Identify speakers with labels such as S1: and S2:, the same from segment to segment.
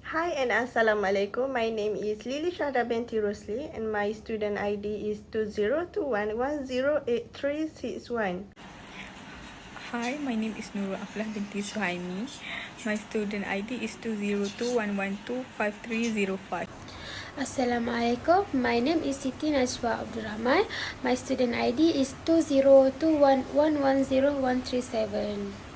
S1: Hi and Assalamualaikum. My name is Lily Shada binti Rosli and my student ID is 2021108361.
S2: Hi, my name is Nurul Aflah binti Suhaimi. My student ID is 20211253005.
S3: Assalamualaikum. My name is Siti Najwa Abdul Rahman. My student ID is 2021110137.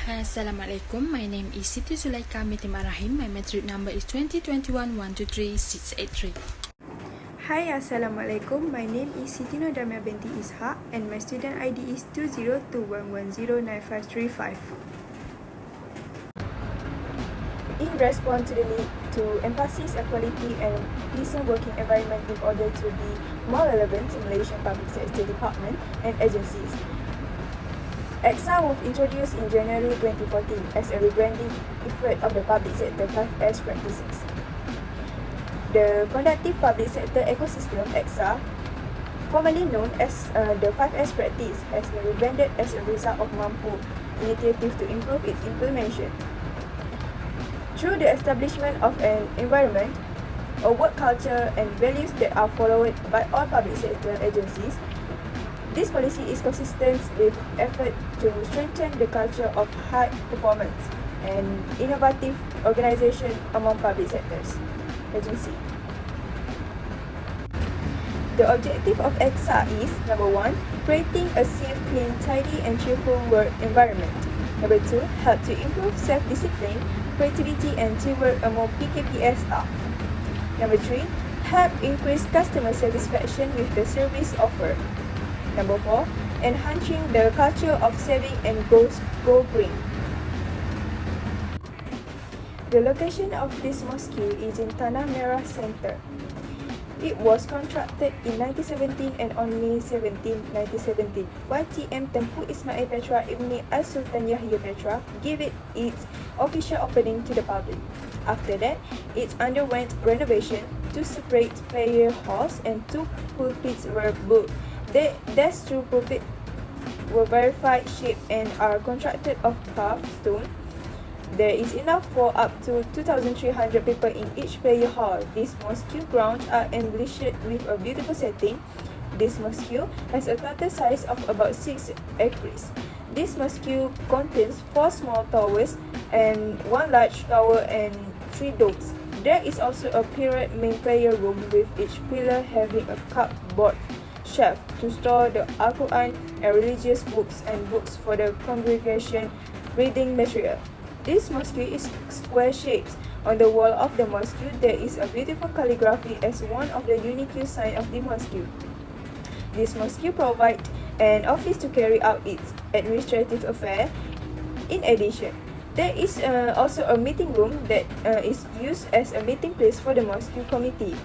S4: Hi, Assalamualaikum. My name is Siti Zulaika binti Marahim. My matric number is 2021123683.
S5: Hi, Assalamualaikum. My name is Siti Nodamia binti Ishaq and my student ID is 20211109535.
S6: In response to the need to emphasize a quality and decent working environment in order to be more relevant to Malaysian public sector department and agencies, EXA was introduced in January 2014 as a rebranding effort of the public sector 5S practices. The Conductive Public Sector Ecosystem EXA, formerly known as the 5S practice, has been rebranded as a result of Mampu initiative to improve its implementation. Through the establishment of an environment, a work culture and values that are followed by all public sector agencies, this policy is consistent with effort to strengthen the culture of high performance and innovative organisation among public sectors agencies. The objective of EXA is, number 1, creating a safe, clean, tidy and cheerful work environment. Number 2, help to improve self-discipline, creativity and teamwork among PKPS staff. Number 3, help increase customer satisfaction with the service offered. Number 4, enhancing the culture of saving and go green. The location of this mosque is in Tanah, Merah Center. It was constructed in 1917 and on May 17, 1917. YTM Tempu Ismail Petra Ibni Al-Sultan Yahya Petra gave it its official opening to the public. After that, it underwent renovation, 2 separate prayer halls and 2 pulpits were built. These 2 pulpits were verified shape and are constructed of carved stone. There is enough for up to 2,300 people in each prayer hall. These mosque grounds are embellished with a beautiful setting. This mosque has a total size of about 6 acres. This mosque contains 4 small towers and 1 large tower and 3 domes. There is also a pyramid main prayer room with each pillar having a cupboard shelf to store the Al-Quran and religious books and books for the congregation reading material. This mosque is square-shaped. On the wall of the mosque, there is a beautiful calligraphy as one of the unique signs of the mosque. This mosque provides an office to carry out its administrative affairs. In addition, there is also a meeting room that is used as a meeting place for the mosque committee.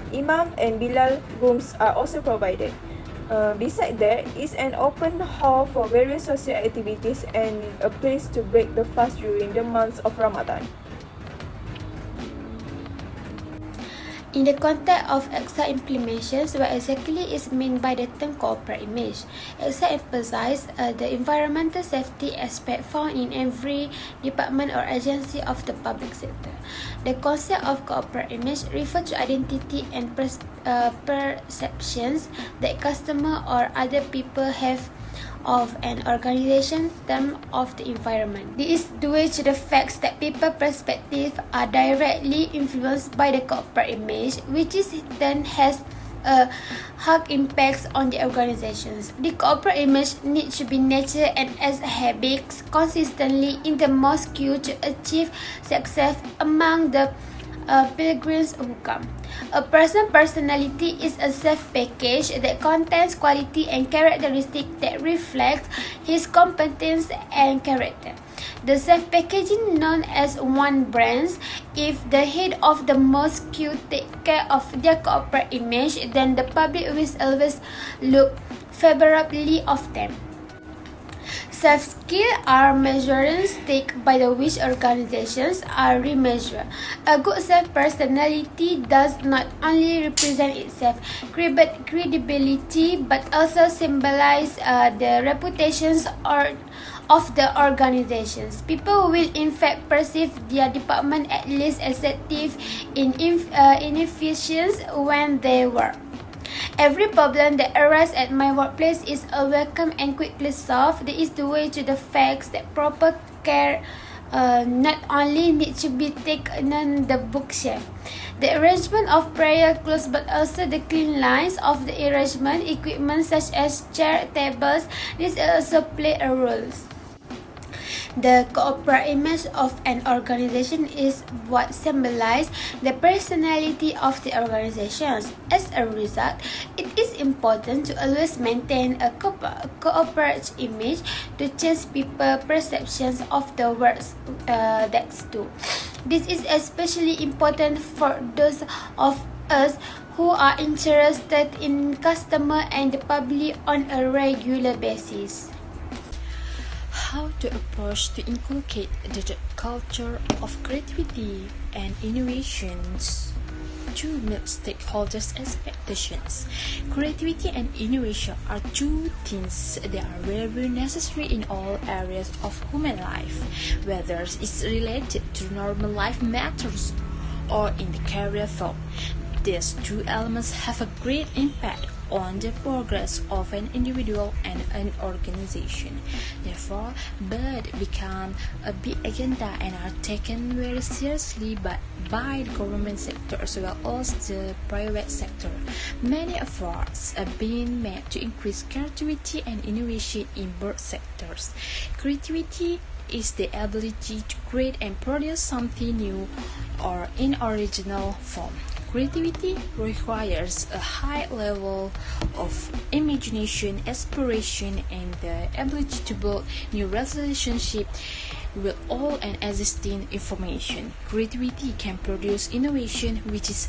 S6: Imam and Bilal rooms are also provided. Beside there is an open hall for various social activities and a place to break the fast during the months of Ramadan.
S3: In the context of EXA implementations, what exactly is meant by the term corporate image? EXA emphasizes the environmental safety aspect found in every department or agency of the public sector. The concept of corporate image refers to identity and perceptions that customer or other people have of an organization term of the environment. This is due to the facts that people perspectives are directly influenced by the corporate image, which is then has a hard impacts on the organizations. The corporate image needs to be nurtured and as habits consistently in the mosque to achieve success among the pilgrims who come. A person's personality is a self-package that contains quality and characteristics that reflect his competence and character. The self-packaging known as one brand. If the head of the mosque take care of their corporate image, then the public will always look favorably of them. Self-skills are measuring stick by the which organizations are remeasured. A good self-personality does not only represent itself credibility but also symbolize the reputations of the organizations. People will in fact perceive their department as least effective in inefficient when they work. Every problem that arises at my workplace is welcome and quickly solved. This is the way to the facts that proper care not only need to be taken on the bookshelf. The arrangement of prayer clothes, but also the clean lines of the arrangement equipment such as chair, tables, this also play a role. The corporate image of an organization is what symbolizes the personality of the organizations. As a result, it is important to always maintain a corporate image to change people's perceptions of the works that's do. This is especially important for those of us who are interested in customer and the public on a regular basis.
S4: How to approach to inculcate the culture of creativity and innovations to meet stakeholders' expectations. Creativity and innovation are two things that are very necessary in all areas of human life, whether it's related to normal life matters or in the career field. These two elements have a great impact on the progress of an individual and an organization. Therefore, both become a big agenda and are taken very seriously by the government sector as well as the private sector. Many efforts are being made to increase creativity and innovation in both sectors. Creativity is the ability to create and produce something new or in original form. Creativity requires a high level of imagination, aspiration, and the ability to build new relationships with all and existing information. Creativity can produce innovation, which is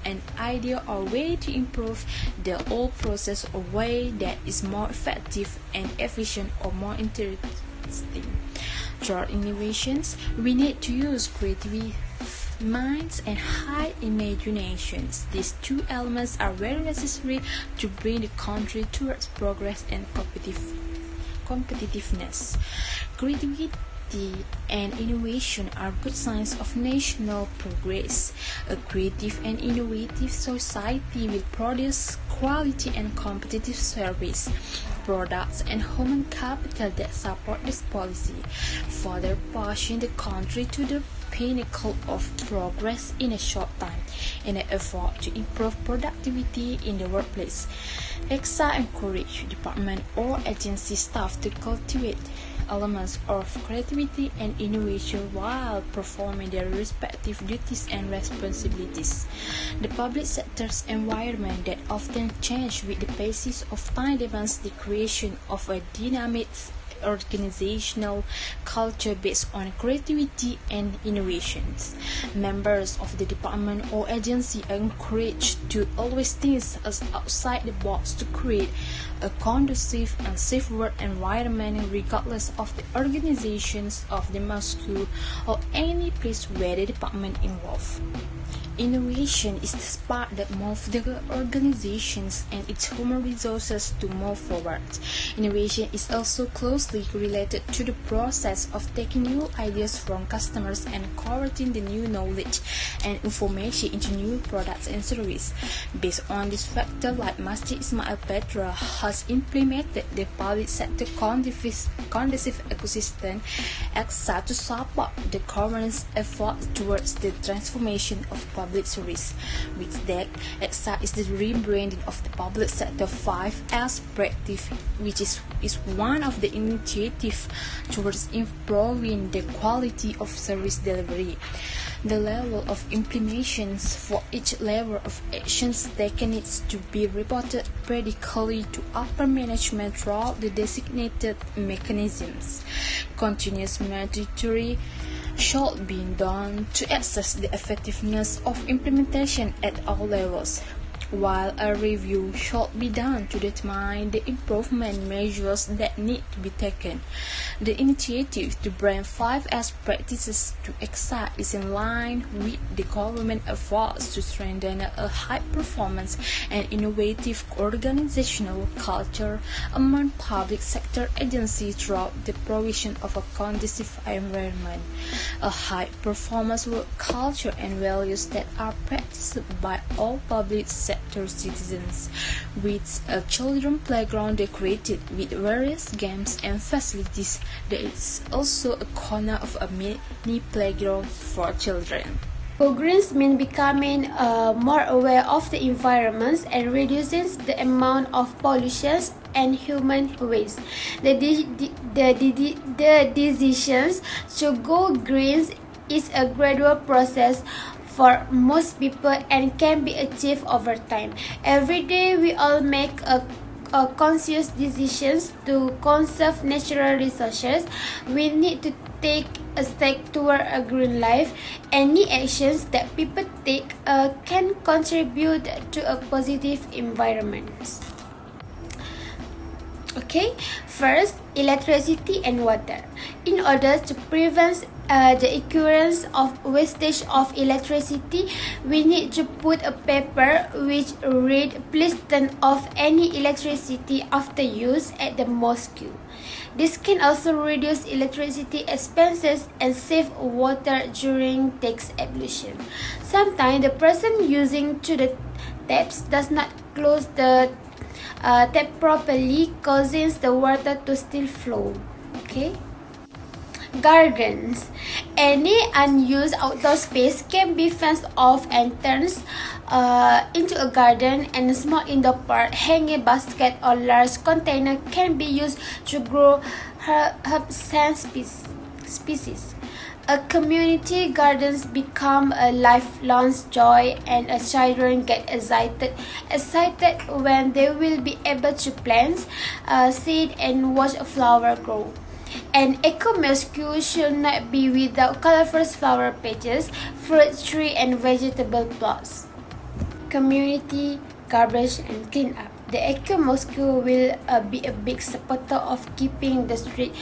S4: an idea or way to improve the whole process or way that is more effective and efficient or more interesting. Through innovations, we need to use creativity minds and high imaginations. These two elements are very necessary to bring the country towards progress and competitiveness. Creativity and innovation are good signs of national progress. A creative and innovative society will produce quality and competitive service, products, and human capital that support this policy, further pushing the country to the pinnacle of progress in a short time in an effort to improve productivity in the workplace. EXA encourages department or agency staff to cultivate elements of creativity and innovation while performing their respective duties and responsibilities. The public sector's environment that often changes with the pace of time demands the creation of a dynamic organizational culture based on creativity and innovations. Members of the department or agency are encouraged to always think outside the box to create a conducive and safe work environment regardless of the organizations of the Moscow or any place where the department involved. Innovation is the spark that moves the organizations and its human resources to move forward. Innovation is also closely related to the process of taking new ideas from customers and converting the new knowledge and information into new products and services. Based on this factor, like Masjid Ismail Petra has implemented the public sector conducive ecosystem EXA to support the government's efforts towards the transformation of public service. With that, EXA is the rebranding of the public sector 5S practice, which is one of the initiatives towards improving the quality of service delivery. The level of implementations for each level of actions taken needs to be reported periodically to upper management through the designated mechanisms. Continuous monitoring should be done to assess the effectiveness of implementation at all levels. while a review should be done to determine the improvement measures that need to be taken. The initiative to bring 5S practices to exile is in line with the government efforts to strengthen a high-performance and innovative organizational culture among public sector agencies throughout the provision of a conducive environment. A high-performance work culture and values that are practiced by all public sector citizens, with a children's playground decorated with various games and facilities. There is also a corner of a mini playground for children.
S3: Progress means becoming more aware of the environment and reducing the amount of pollution and human waste. The decisions to go green is a gradual process for most people and can be achieved over time. Every day we all make a conscious decisions to conserve natural resources. We need to take a step toward a green life. Any actions that people take can contribute to a positive environment. Okay, first, electricity and water. In order to prevent the occurrence of wastage of electricity, we need to put a paper which read, "Please turn off any electricity after use at the mosque." This can also reduce electricity expenses and save water during tax ablution. Sometimes the person using to the taps does not close the tap properly, causing the water to still flow. Okay. Gardens. Any unused outdoor space can be fenced off and turned into a garden, and a small indoor part, hanging basket or large container can be used to grow herbs and species. A community gardens become a lifelong joy, and children get excited when they will be able to plant, seed, and watch a flower grow. An eco-mosque should not be without colorful flower patches, fruit tree, and vegetable plots. Community garbage and clean up. The eco-mosque will be a big supporter of keeping the street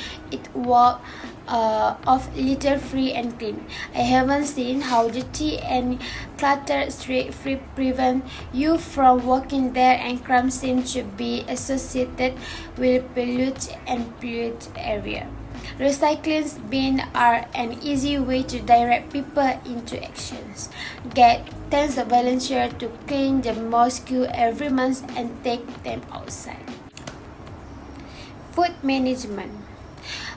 S3: walk of litter-free and clean. I haven't seen how dirty and cluttered street prevent you from walking there, and crime seems to be associated with polluted area. Recycling bins are an easy way to direct people into actions. Get tens of volunteers to clean the mosque every month and take them outside. Food management.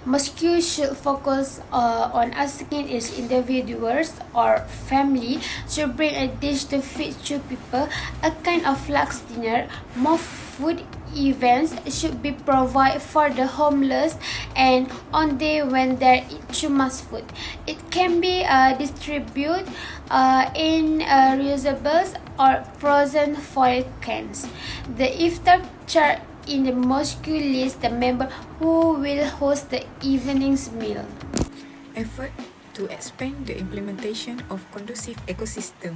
S3: Mosque should focus on asking each individuals or family to bring a dish to feed two people, a kind of flax dinner. More food events should be provided for the homeless, and on day when there is too much food, it can be distributed in reusables or frozen foil cans. The iftar chart in the mosque lists the member who will host the evening's meal.
S7: Effort to expand the implementation of conducive ecosystem.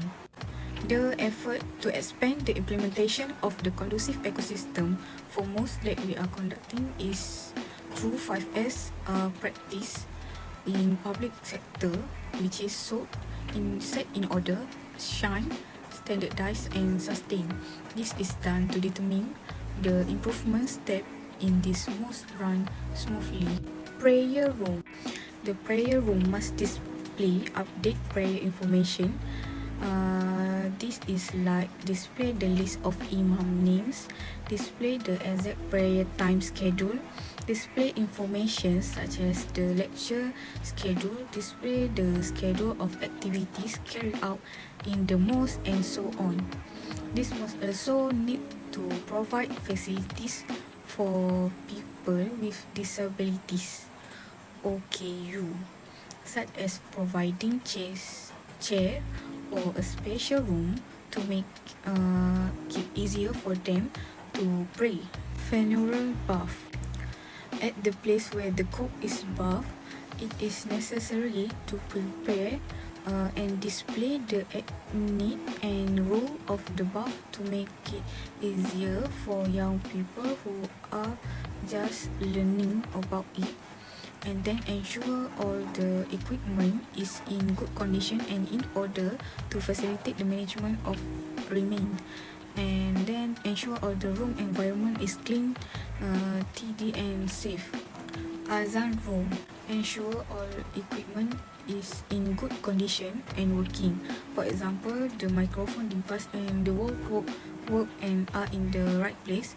S7: The effort to expand the implementation of the conducive ecosystem for most that we are conducting is through 5S practice in public sector, which is set in order, shine, standardize, and sustain. This is done to determine the improvement step in this must run smoothly. Prayer room. The prayer room must display update prayer information. This is like display the list of imam names, display the exact prayer time schedule, display information such as the lecture schedule, display the schedule of activities carried out in the mosque, and so on. This must also need to provide facilities for people with disabilities, OKU, such as providing chair or a special room to make it easier for them to pray. Funeral bath. At the place where the corpse is bathed, it is necessary to prepare and display the need and role of the bath to make it easier for young people who are just learning about it, and then ensure all the equipment is in good condition and in order to facilitate the management of remain, and then ensure all the room environment is clean, tidy and safe. Azan room, ensure all equipment is in good condition and working. For example, the microphone device and the wall work and are in the right place,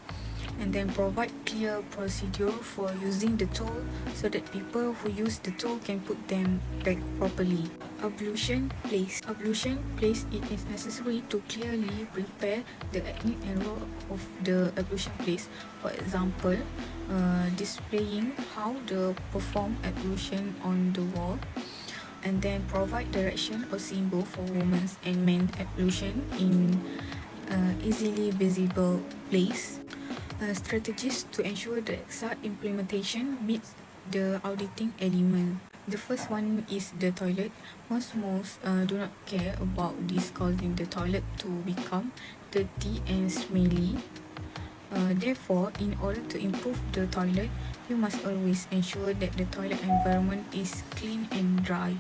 S7: and then provide clear procedure for using the tool so that people who use the tool can put them back properly. Ablution place. It is necessary to clearly prepare the technique and role of the ablution place. For example, displaying how to perform ablution on the wall, and then provide direction or symbol for women's and men's ablution in easily visible place. Strategies to ensure the exact implementation meets the auditing element. The first one is the toilet. Most do not care about this, causing the toilet to become dirty and smelly. Therefore, in order to improve the toilet, you must always ensure that the toilet environment is clean and dry.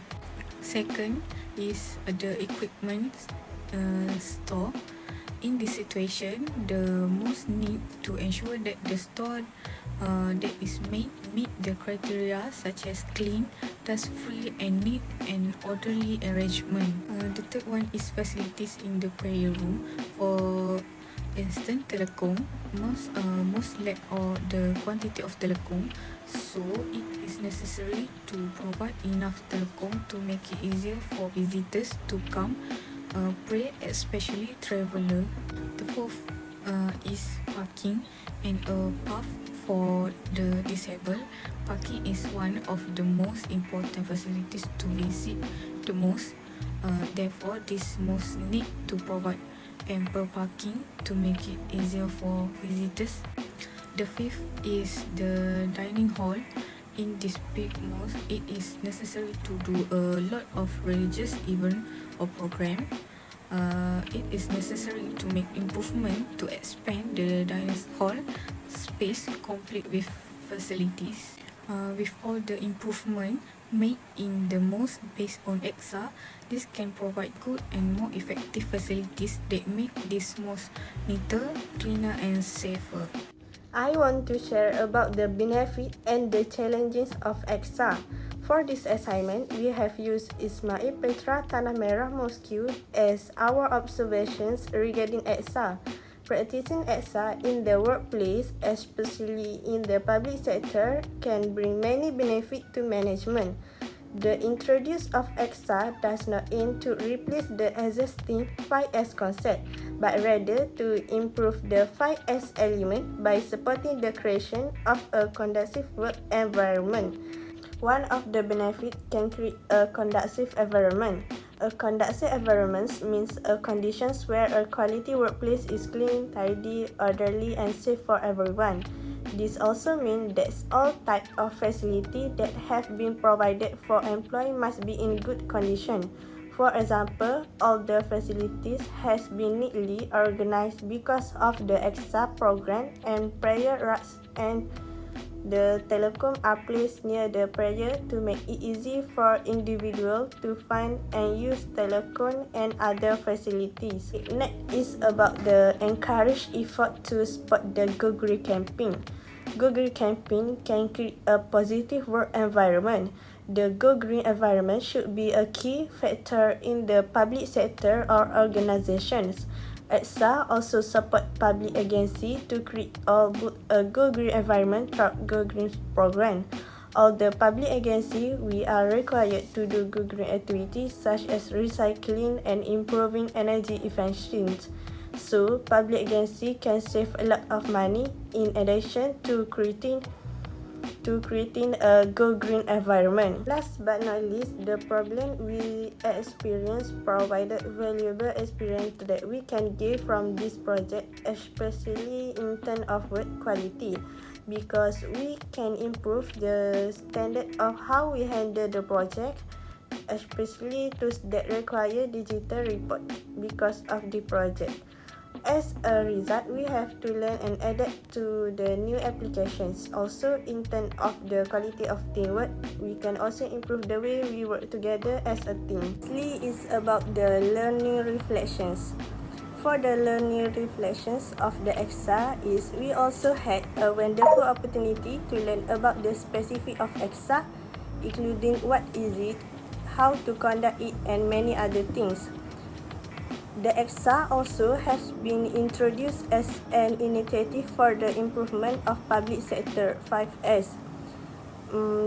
S7: Second is the equipment store. In this situation, the most need to ensure that the store that is made meet the criteria such as clean, dust-free and neat and orderly arrangement. The third one is facilities in the prayer room. For instance, telecom, most lack or the quantity of telecom, so it is necessary to provide enough telecom to make it easier for visitors to come pray, especially traveller. The fourth is parking and a path for the disabled. Parking is one of the most important facilities to visit the most. Therefore, this most need to provide ample parking to make it easier for visitors. The fifth is the dining hall. In this big mosque, it is necessary to do a lot of religious event or program. It is necessary to make improvement to expand the dining hall space complete with facilities. With all the improvement made in the mosque based on EXA, this can provide good and more effective facilities that make this mosque neater, cleaner and safer.
S1: I want to share about the benefit and the challenges of EXA. For this assignment, we have used Ismail, Petra, Tanah, Merah Mosque as our observations regarding EXA. Practicing EXA in the workplace, especially in the public sector, can bring many benefits to management. The introduction of EXA does not aim to replace the existing 5S concept, but rather to improve the 5S element by supporting the creation of a conducive work environment. One of the benefits can create a conducive environment. A conducive environment means a conditions where a quality workplace is clean, tidy, orderly, and safe for everyone. This also means that all types of facilities that have been provided for employees must be in good condition. For example, all the facilities has been neatly organized because of the EXA program, and prayer racks and the telecom are placed near the prayer to make it easy for individuals to find and use telecom and other facilities. Next is about the encouraged effort to support the Go Green campaign. Go Green campaign can create a positive work environment. The Go Green environment should be a key factor in the public sector or organizations. EXA also support public agency to create a Go Green environment through Go Green program. All the public agency, we are required to do Go Green activities such as recycling and improving energy efficiency. So, public agency can save a lot of money in addition to creating a Go Green environment. Last but not least, the problem we experience provided valuable experience that we can gain from this project, especially in terms of work quality, because we can improve the standard of how we handle the project. especially those that require digital report because of the project. As a result, we have to learn and adapt to the new applications. Also, in terms of the quality of teamwork, we can also improve the way we work together as a team. Lastly, is about the learning reflections. For the learning reflections of the EXA is we also had a wonderful opportunity to learn about the specific of EXA, including what is it, how to conduct it, and many other things. The EXA also has been introduced as an initiative for the improvement of public sector 5S.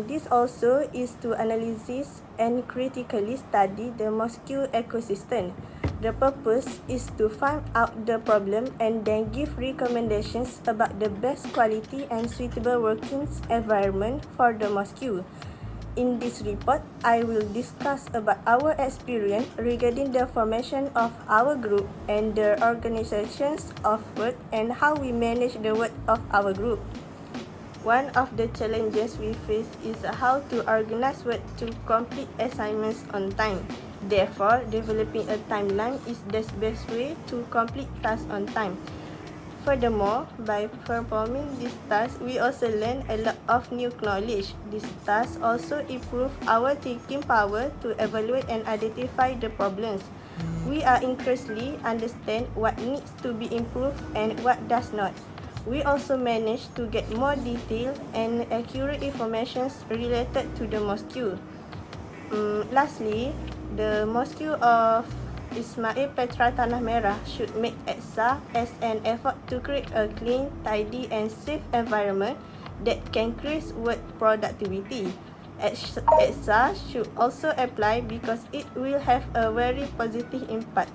S1: This also is to analyze and critically study the mosquito ecosystem. The purpose is to find out the problem and then give recommendations about the best quality and suitable working environment for the mosquito. In this report, I will discuss about our experience regarding the formation of our group and the organizations of work and how we manage the work of our group. One of the challenges we face is how to organize work to complete assignments on time. Therefore, developing a timeline is the best way to complete tasks on time. Furthermore, by performing these tasks, we also learn a lot of new knowledge. These tasks also improve our thinking power to evaluate and identify the problems. We are increasingly understand what needs to be improved and what does not. We also manage to get more detailed and accurate information related to the mosquito. Lastly, the mosquito of Ismail, Petra, Tanah Merah should make EXA as an effort to create a clean, tidy and safe environment that can increase work productivity. EXA should also apply because it will have a very positive impact